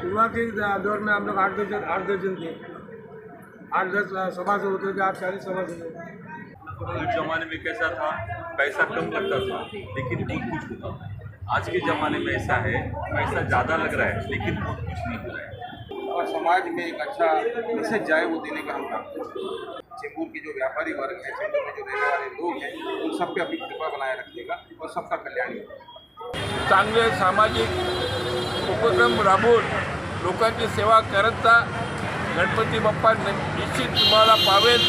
शुरुआती दौर में हम लोग 8-10 जन थे। 8-10 सभासद होते थे, 8-40 सभासद थे। उस जमाने में कैसा था, पैसा कम लगता था लेकिन बहुत कुछ होता था। आज के ज़माने में ऐसा है, पैसा ज़्यादा लग रहा है लेकिन बहुत कुछ नहीं हो रहा है। और समाज में एक अच्छा मैसेज जाए वो देने का हम करते हैं। चेंबूर के जो व्यापारी वर्ग है, चेंबूर में जो रहने वाले लोग हैं, उन सब पे अपनी कृपा बनाए रखिएगा और सबका कल्याण होगा। चांगले सामाजिक उपक्रम राबवून लोकांची सेवा करता गणपती बाप्पा निश्चित तुम्हाला पावेल।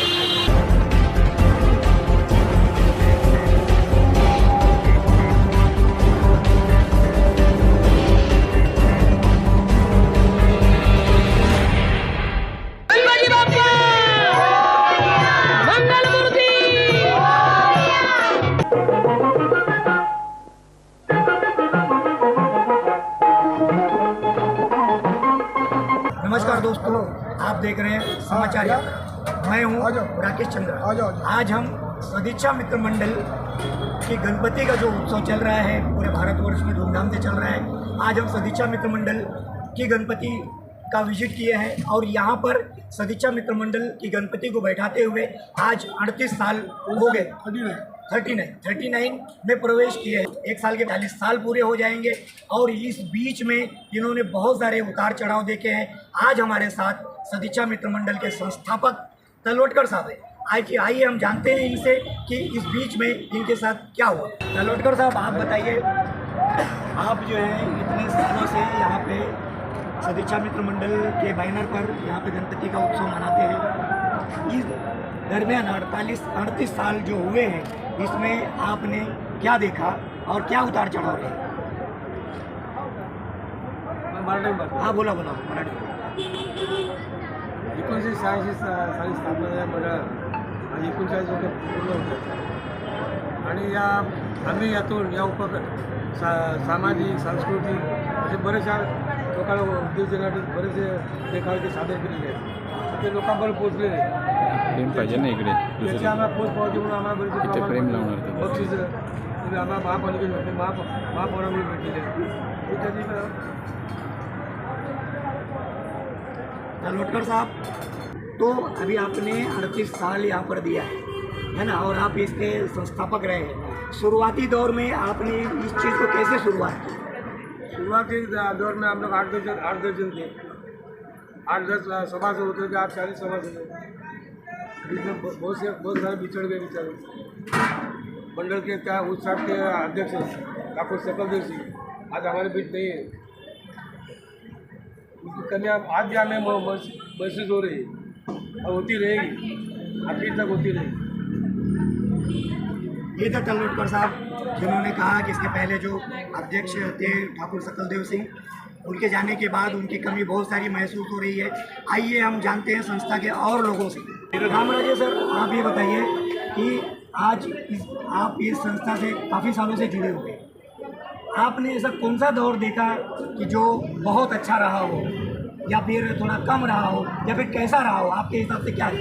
नमस्कार दोस्तों, आप देख रहे हैं समाचार यात्रा। मैं हूं राकेश चंद्र। आज हम सदिच्छा मित्र मंडल की गणपति का जो उत्सव चल रहा है पूरे भारतवर्ष में धूमधाम से चल रहा है। आज हम सदिच्छा मित्र मंडल की गणपति का विजिट किए हैं और यहाँ पर सदिच्छा मित्र मंडल की गणपति को बैठाते हुए आज 38 साल हो गए। 39 में प्रवेश किए हैं। एक साल के 40 साल पूरे हो जाएंगे और इस बीच में इन्होंने बहुत सारे उतार चढ़ाव देखे हैं। आज हमारे साथ सदिच्छा मित्र मंडल के संस्थापक तलवटकर साहब हैं। आइए हम जानते हैं इनसे कि इस बीच में इनके साथ क्या हुआ। तलवटकर साहब, आप बताइए, आप जो है इतने सालों से यहाँ पे सदिच्छा मित्र मंडल के बैनर पर यहाँ पे गणपति का उत्सव मनाते हैं। इस दरमियान 38 साल जो हुए हैं, इसमें आपने क्या देखा और क्या उतार चढ़ाव रहे? हाँ, बोला मराठी। 1986 साली स्थापना झाल्या मंडळात आणि 39 वर्ष पूर्ण होतात आणि आम्ही यातून या सामाजिक सांस्कृतिक असे बरेचशा लोकांना उद्योजनासाठी बरेचसे देखावे सादर केलेले आहेत। ते लोकांपर्यंत पोहोचलेले प्रेम पाहिजे ना इकडे त्याची आम्हाला पोच पावती म्हणून आम्हाला बरेचसे प्रेम लावणार बक्षीस आम्हाला महापालिकेने भेटले, महापौरांनी भेटलेले त्याची। तलवटकर साहब, तो अभी आपने 38 साल यहाँ पर दिया है ना, और आप इसके संस्थापक रहे हैं। शुरुआती दौर में आपने इस चीज़ को कैसे शुरुआत की? शुरुआती दौर में हम लोग 8-10 जन थे। 8-10 सभासद होते थे, 8-40 सभासद थे। इसमें बहुत सारे बिछड़ गए बेचारे। मंडल के क्या उस साल के अध्यक्ष डॉक्टर सकलदेव सिंह आज हमारे बीच नहीं है। उनकी कमी आज भी हमें महसूस हो रही है और होती रहेगी, आखिर तक होती रहेगी। ये था तलवटकर साहब जिन्होंने कहा कि इसके पहले जो अध्यक्ष थे ठाकुर सकलदेव सिंह, उनके जाने के बाद उनकी कमी बहुत सारी महसूस हो रही है। आइए हम जानते हैं संस्था के और लोगों से। रामराजे सर, आप ये बताइए कि आज आप इस संस्था से काफ़ी सालों से जुड़े हुए हैं। आपने ऐसा कौन सा दौर देखा कि जो बहुत अच्छा रहा हो या फिर थोड़ा कम रहा हो या फिर कैसा रहा हो, आपके हिसाब से क्या है?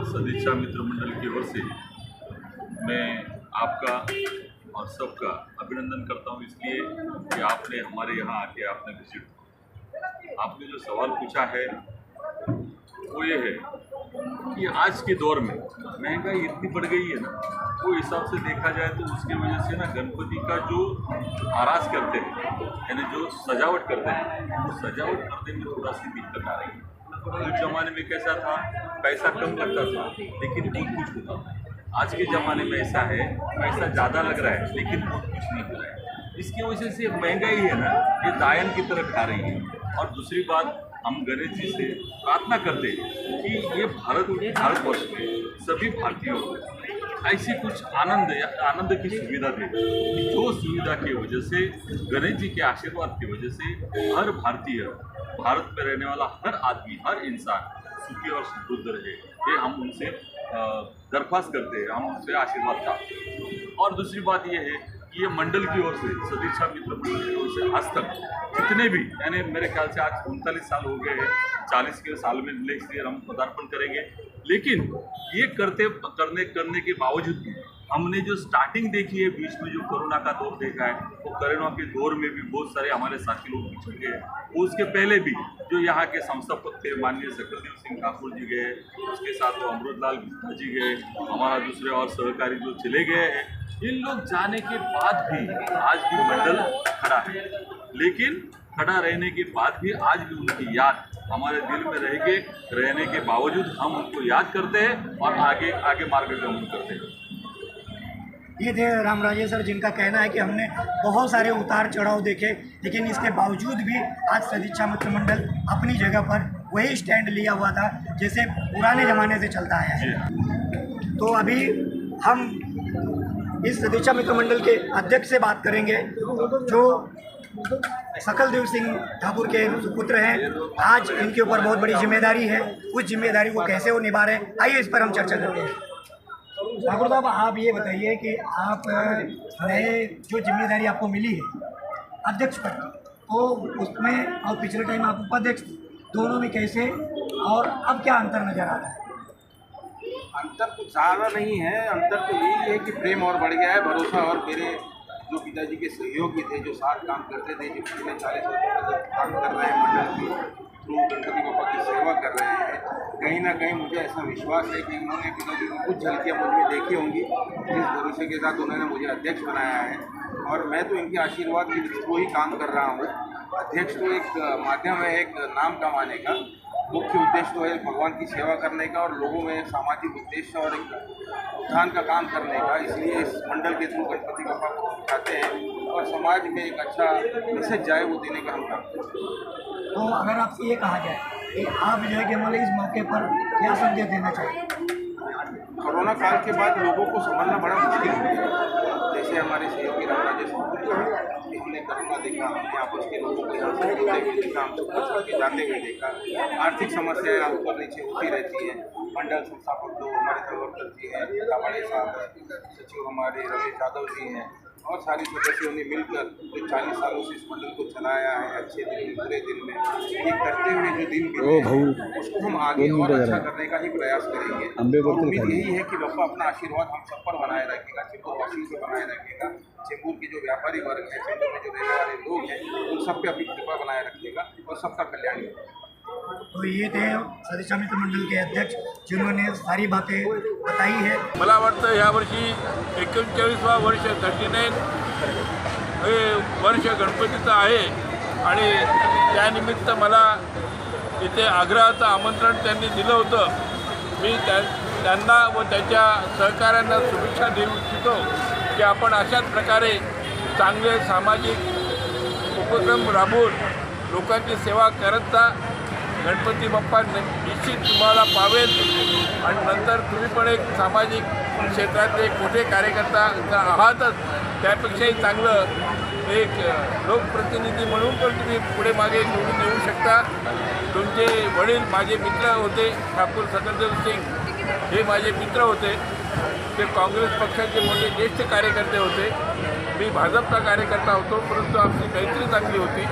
सदिच्छा मित्र मंडल की ओर से मैं आपका और सबका अभिनंदन करता हूं, इसलिए कि आपने हमारे यहाँ आके आपने विजिट। आपने जो सवाल पूछा है वो ये है कि आज के दौर में महंगाई इतनी बढ़ गई है ना, वो हिसाब से देखा जाए तो उसकी वजह से ना गणपति का जो आरास करते हैं, यानी जो सजावट करते हैं, वो सजावट करने में थोड़ा सी दिक्कत आ रही है। उस जमाने में कैसा था, पैसा कम लगता था लेकिन बहुत कुछ होता था। आज के ज़माने में ऐसा है, पैसा ज़्यादा लग रहा है लेकिन बहुत कुछ नहीं हो रहा है। इसकी वजह से महंगाई है ना, ये दायन की तरफ खा रही है। और दूसरी बात, हम गणेश जी से प्रार्थना करते हैं कि ये भारतवर्ष में सभी भारतीयों को ऐसी कुछ आनंद की सुविधा दे, जो सुविधा की वजह से गणेश जी के आशीर्वाद की वजह से हर भारतीय, भारत में रहने वाला हर आदमी, हर इंसान सुखी और समृद्ध रहे। ये हम उनसे दरख्वास्त करते हैं, हम उनसे आशीर्वाद चाहते हैं। और दूसरी बात ये है कि ये मंडल की ओर से, सदिच्छा मित्र मंडल की ओर से आज तक जितने भी, यानी मेरे ख्याल से आज 39 साल हो गए हैं, 40 के साल में नेक्स्ट ईयर हम पदार्पण करेंगे। लेकिन ये करने के बावजूद भी हमने जो स्टार्टिंग देखी है, बीच में जो कोरोना का दौर देखा है, वो कोरोना के दौर में भी बहुत सारे हमारे साथी लोग पिछड़ गए। उसके पहले भी जो यहाँ के संस्थापक थे माननीय सकलदेव सिंह ठाकुर जी गए, उसके साथ वो अमृतलाल गुप्ता जी गए, हमारा दूसरे और सहकारी जो चले गए हैं, इन लोग जाने के बाद भी आज भी मंडल खड़ा है। लेकिन खड़ा रहने के बाद भी आज भी उनकी याद हमारे दिल में रहने के बावजूद हम उनको याद करते हैं और आगे आगे मार्गक्रमण करते हैं। ये थे राम राजेश्वर, जिनका कहना है कि हमने बहुत सारे उतार चढ़ाव देखे, लेकिन इसके बावजूद भी आज सदिच्छा मित्र मंडल अपनी जगह पर वही स्टैंड लिया हुआ था जैसे पुराने ज़माने से चलता आया है। तो अभी हम इस सदिच्छा मित्र मंडल के अध्यक्ष से बात करेंगे, जो सकलदेव सिंह ठाकुर के सुपुत्र हैं। आज इनके ऊपर बहुत बड़ी जिम्मेदारी है, उस जिम्मेदारी को कैसे वो निभा रहे हैं, आइए इस पर हम चर्चा करते हैं। ठाकुर साहब, आप ये बताइए कि आप नए जो जिम्मेदारी आपको मिली है अध्यक्ष पद की, तो उसमें और पिछले टाइम आप उपाध्यक्ष दोनों में कैसे और अब क्या अंतर नज़र आ रहा है? अंतर कुछ ज़्यादा नहीं है, अंतर तो यही है कि प्रेम और बढ़ गया है, भरोसा। और मेरे जो पिताजी के सहयोगी थे, जो साथ काम करते थे, जो पिछले 40 वर्षों से काम कर रहे हैं मंडल की थ्रू, गणपति बाबा की सेवा कर रहे हैं, कहीं ना कहीं मुझे ऐसा विश्वास है कि उन्होंने पिताजी की कुछ झलकियाँ मुझ में देखी होंगी, जिस भरोसे के साथ उन्होंने मुझे अध्यक्ष बनाया है। और मैं तो इनके आशीर्वाद के थ्रू ही काम कर रहा हूँ। अध्यक्ष तो एक माध्यम है, एक नाम कमाने का। मुख्य उद्देश्य तो है भगवान की सेवा करने का और लोगों में सामाजिक उद्देश्य और एक उत्थान का काम करने का। इसलिए इस मंडल के थ्रू गणपति बाबा को दिखाते हैं और समाज में एक अच्छा मैसेज जाए वो देने का हम काम करते हैं। तो अगर आपसे ये कहा जाए कि आप जो है कि हमारे इस मौके पर क्या संदेश देना चाहिए? कोरोना काल के बाद लोगों को संभालना बड़ा मुश्किल हो गया। जैसे हमारे सहयोगी राम राजेश्वर, हमने कोरोना देखा, हमने आपस के लोगों को यहाँ से जुड़ते हुए देखा, हम सब छोड़ के जाते हुए देखा। आर्थिक समस्याएं ऊपर नीचे होती रहती हैं। मंडल संस्थापक जो हमारे प्रवर्तक जी हैं, बड़े साहब, सचिव हमारे रमेश यादव जी हैं, और सारी सदस्यों ने मिलकर जो 40 सालों से इस मंडल को चलाया है, अच्छे दिन में बुरे दिन में, ये करते हुए जो दिन बीते उसको हम आगे और अच्छा करने का ही प्रयास करेंगे। और उम्मीद यही है कि बाबा अपना आशीर्वाद हम सब पर बनाए रखेगा, चेंबूर वासियों पर बनाए रखेगा, चेंबूर के जो व्यापारी वर्ग है, चेंबूर में जो रहने वाले लोग हैं, उन सब पे अपनी कृपा बनाए रखेगा और सबका कल्याण होगा। तो ये थे सदिच्छा मित्र मंडल के अध्यक्ष, जिन्होंने सारी बातें बताई है। मला वाटतं यावर्षी 39वां वर्ष 39 हे वर्ष गणपतीचं आहे आणि त्यानिमित्त मला इथे आग्रहाचं आमंत्रण त्यांनी दिलं होतं। मी त्यांना व त्यांच्या सहकाऱ्यांना शुभेच्छा देऊ इच्छितो की आपण अशाच प्रकारे चांगले सामाजिक उपक्रम राबवून लोकांची सेवा करत जा। गणपती बाप्पा निश्चित तुम्हाला पावेल आणि नंतर तुम्ही पण एक सामाजिक क्षेत्रातले मोठे कार्यकर्ता आहातच, त्यापेक्षाही चांगलं एक लोकप्रतिनिधी म्हणून पण तुम्ही पुढे मागे निवडून येऊ शकता। तुमचे वडील माझे मित्र होते, ठाकूर सकलदेव सिंग हे माझे मित्र होते, ते काँग्रेस पक्षाचे मोठे ज्येष्ठ कार्यकर्ते होते। मी भाजपचा कार्यकर्ता होतो, परंतु आमची मैत्री चांगली होती।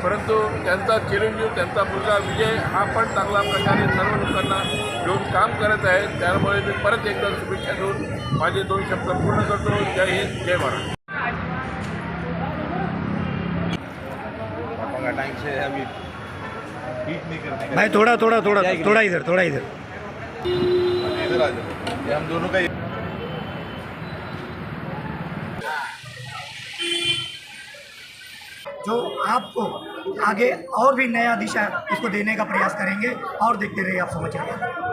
परंतु त्यांचा चिरंजीव, त्यांचा मुलगा विजय हा पण चांगल्या प्रकारे सर्व लोकांना घेऊन काम करत आहे। त्यामुळे मी परत एकदा शुभेच्छा देऊन माझे 2 शब्द पूर्ण करतो। जय हिंद, जय महाराष्ट्र। टाइम से अभी बीट नहीं करने भाई थोड़ा इधर इधर आ जाओ, हम दोनों का जो आपको आगे और भी नया दिशा इसको देने का प्रयास करेंगे। और देखते रहिए आप समाचार।